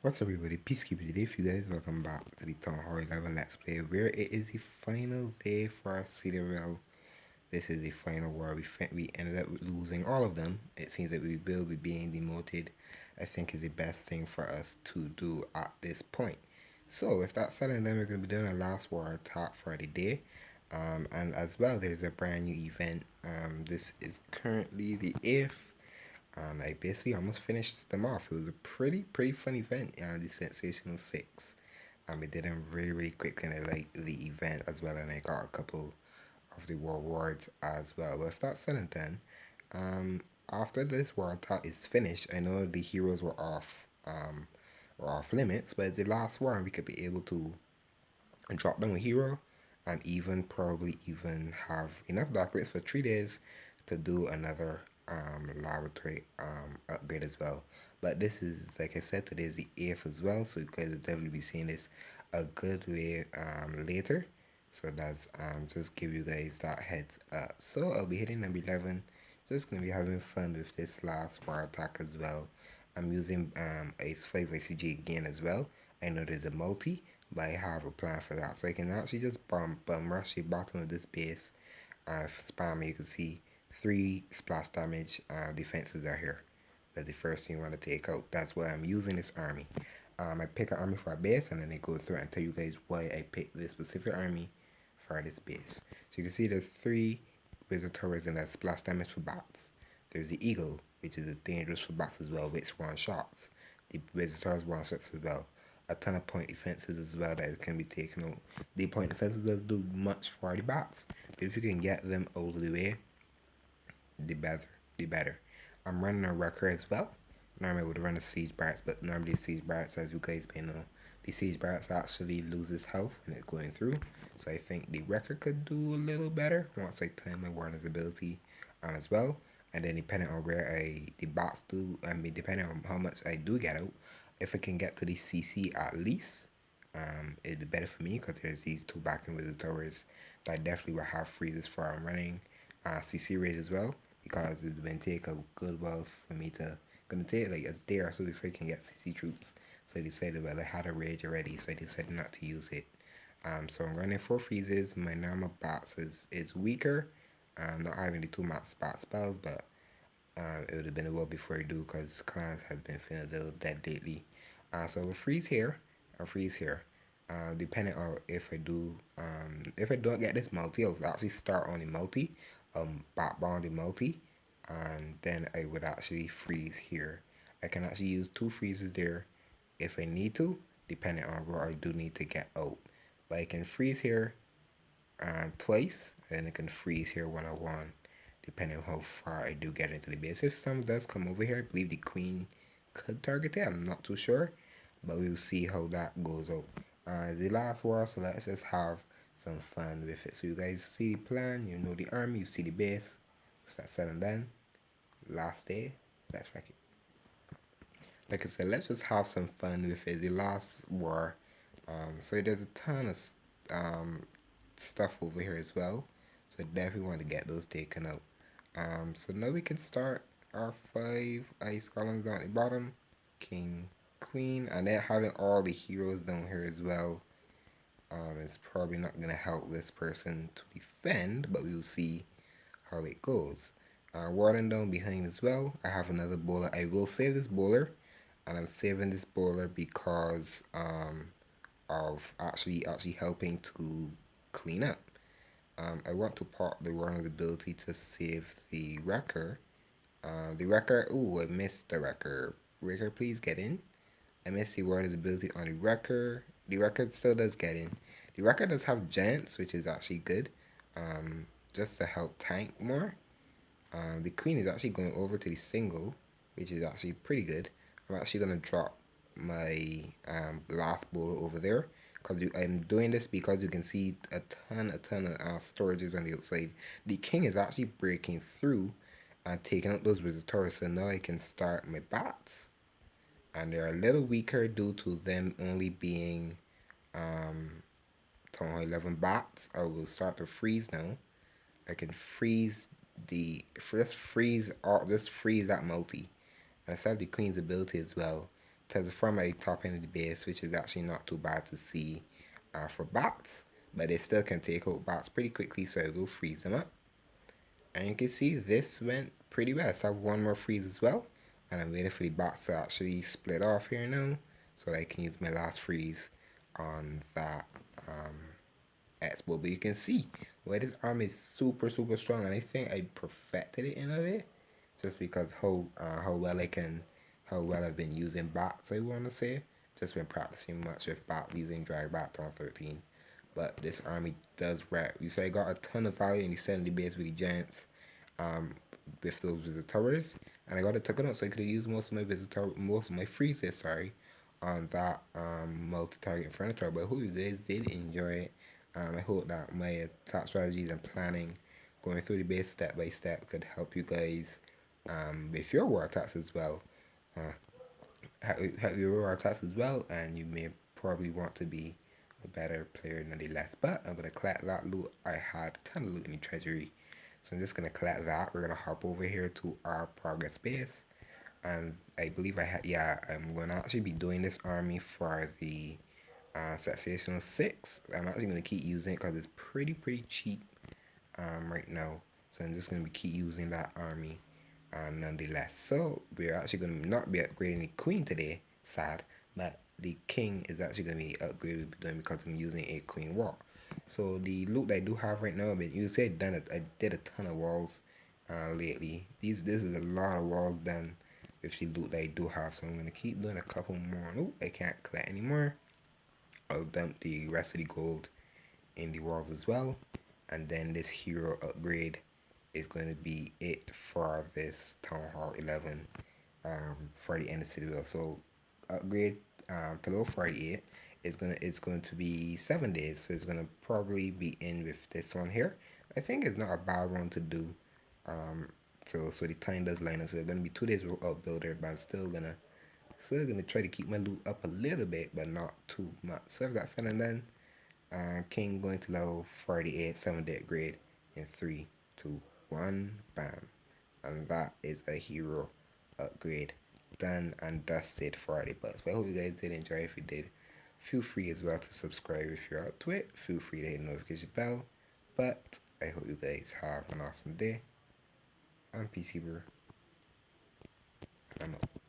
What's up, everybody? Peacekeeper today for you guys. Welcome back to the Th11 Let's Play, where it is the final day for our Th11. This is the final war. We ended up losing all of them. It seems that we will be being demoted. I think is the best thing for us to do at this point. So, with that said, and then we're going to be doing a last war attack for the day. And as well, there's a brand new event. This is currently the 8th, and I basically almost finished them off. It was a pretty fun event. The Sensational Six. We did them really quick, and I liked the event as well, and I got a couple of the rewards as well. But if that's said and done, after this war attack is finished, I know the heroes were off limits, but it's the last war, and we could be able to drop down a hero, and even probably even have enough dark rates for 3 days to do another laboratory upgrade as well. But this is, like I said, today is the 8th as well, so you guys will definitely be seeing this a good way later. So that's just give you guys that heads up. So I'll be hitting number 11. Just gonna be having fun with this last war attack as well. I'm using Ace 5 ICG again as well. I know there's a multi, but I have a plan for that. So I can actually just bum rush the bottom of this base. Spam, you can see 3 splash damage defenses are here. That's the first thing you want to take out. That's why I'm using this army. I pick an army for a base, and then I go through and tell you guys why I picked this specific army for this base. So you can see there's 3 visitors and that splash damage for bats. There's the eagle, which is dangerous for bats as well, which one shots. The visitors one shots as well. A ton of point defenses as well that can be taken out. The point defenses does do much for the bats, but if you can get them out of the way, the better. The better. I'm running a wrecker as well. Normally I would run a siege barracks, but normally siege barracks, as you guys may know, the siege barracks actually loses health when it's going through. So I think the wrecker could do a little better once I time my Warner's ability as well. And then depending on where the bots do, depending on how much I do get out, if I can get to the CC at least, it'd be better for me because there's these 2 backing visitors that I definitely will have freezes for. I'm running CC raids as well because it's been take a good while for me to gonna take like a day or so before I can get CC troops. So I decided, well, I had a rage already, so I decided not to use it. So I'm running 4 freezes. My normal bots is weaker. Not having the 2 max spot spells, but it would have been a while before I do because class has been feeling a little dead lately. So a freeze here, a freeze here. Depending on if I don't get this multi, I'll actually start on the multi, backbound the multi, and then I would actually freeze here. I can actually use 2 freezes there if I need to, depending on where I do need to get out. But I can freeze here twice, and I can freeze here one-on-one, depending on how far I do get into the base. If someone does come over here, I believe the queen could target it. I'm not too sure, but we'll see how that goes out. The last war, so let's just have some fun with it. So you guys see the plan, you know the army, you see the base. That's said and done. Last day, let's wreck it. Like I said, let's just have some fun with it. The last war. So there's a ton of stuff over here as well. So definitely want to get those taken out. So now we can start our 5 ice columns down at the bottom. King, Queen, and then having all the heroes down here as well. Is probably not going to help this person to defend, but we'll see how it goes. Warden down behind as well. I have another bowler. I will save this bowler, and I'm saving this bowler because of actually helping to clean up. I want to pop the Warden's ability to save the wrecker. The wrecker. Ooh, I missed the wrecker. Wrecker, please get in. I missed the Warden's ability on the wrecker. The wrecker still does get in. The wrecker does have giants, which is actually good. Just to help tank more. The queen is actually going over to the single, which is actually pretty good. I'm actually going to drop my last bowler over there because I'm doing this because you can see a ton of storages on the outside. The king is actually breaking through and taking out those visitors, so now I can start my bats. And they're a little weaker due to them only being Town 11 bats. I will start to freeze now. I can freeze just freeze that multi. And I still have the queen's ability as well Because from a top end of the base, which is actually not too bad to see for bots, but it still can take out bots pretty quickly, so it will freeze them up. And you can see this went pretty well. So I have one more freeze as well, and I'm waiting for the bots to actually split off here now, so I can use my last freeze on that expo. But you can see where this arm is super strong, and I think I perfected it in a way, just because how well I've been using bots. I want to say just been practicing much with bots using drag bots on 13. But this army does rap. You say I got a ton of value in the 70 base with the giants, um, with those visitors, and I got a token out, so I could have used most of my freezes, sorry, on that multi-target furniture. But I hope you guys did enjoy it. I hope that my attack strategies and planning, going through the base step by step, could help you guys with your war attacks as well. Uh, have your war attacks as well, and you may probably want to be a better player nonetheless. But I'm gonna collect that loot. I had a ton of loot in the treasury, so I'm just gonna collect that. We're gonna hop over here to our progress base, and I believe I'm gonna actually be doing this army for the Sensational 6. I'm actually gonna keep using it because it's pretty cheap right now. So I'm just gonna be keep using that army nonetheless. So we're actually gonna not be upgrading the queen today, sad, but the king is actually gonna be upgraded because I'm using a queen wall. So the loot that I do have right now, but you say I did a ton of walls lately. This is a lot of walls done with the loot that I do have. So I'm gonna keep doing a couple more. Nope, I can't collect anymore. I'll dump the rest of the gold in the walls as well, and then this hero upgrade is going to be it for this Town Hall 11 for the end of Citadel. So upgrade to level 48 is it's going to be 7 days, so it's going to probably be in with this one here. I think it's not a bad one to do. So the time does line up. So it's going to be 2 days of builder, but I'm still gonna try to keep my loot up a little bit, but not too much. So if that's said and done, King going to level 48, 7-day upgrade in 3, 2, 1, bam. And that is a hero upgrade done and dusted for the bucks. But I hope you guys did enjoy. If you did, feel free as well to subscribe if you're up to it. Feel free to hit the notification bell. But I hope you guys have an awesome day. I'm Peacekeeper, and I'm out.